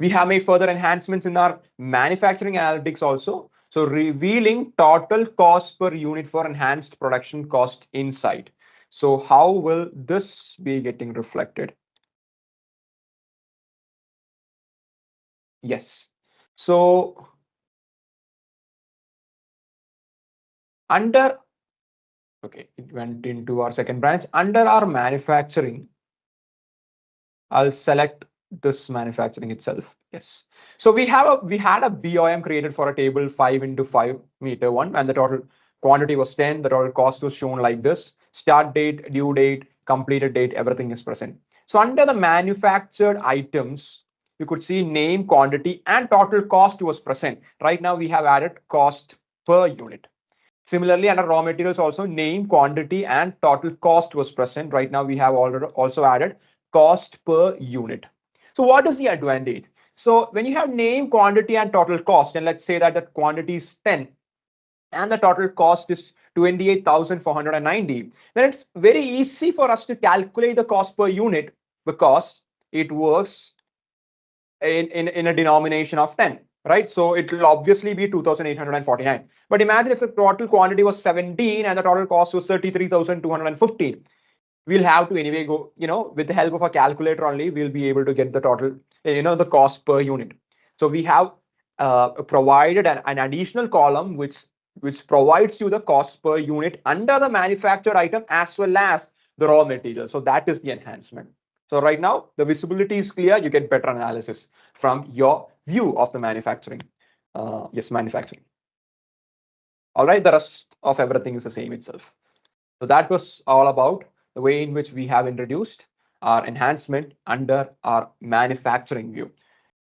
We have made further enhancements in our manufacturing analytics also. So revealing total cost per unit for enhanced production cost insight. So how will this be getting reflected? Yes. So under, okay, it went into our second branch. Under our manufacturing, I'll select this manufacturing itself. Yes. So we had a BOM created for a table 5 into 5 meter one, and the total quantity was 10. The total cost was shown like this. Start date, due date, completed date, everything is present. So under the manufactured items, you could see name, quantity, and total cost was present. Right now we have added cost per unit. Similarly, under raw materials also name, quantity, and total cost was present. Right now we have already also added cost per unit. So what is the advantage? So when you have name, quantity, and total cost, and let's say that the quantity is 10 and the total cost is 28,490, then it's very easy for us to calculate the cost per unit because it works in a denomination of 10, right? So it will obviously be 2,849. But imagine if the total quantity was 17 and the total cost was 33,215. We'll have to anyway go, with the help of a calculator only, we'll be able to get the total, the cost per unit. So we have provided an additional column which provides you the cost per unit under the manufactured item as well as the raw material. So that is the enhancement. So right now the visibility is clear. You get better analysis from your view of the manufacturing. Yes, manufacturing. All right, the rest of everything is the same itself. So that was all about the way in which we have introduced our enhancement under our manufacturing view.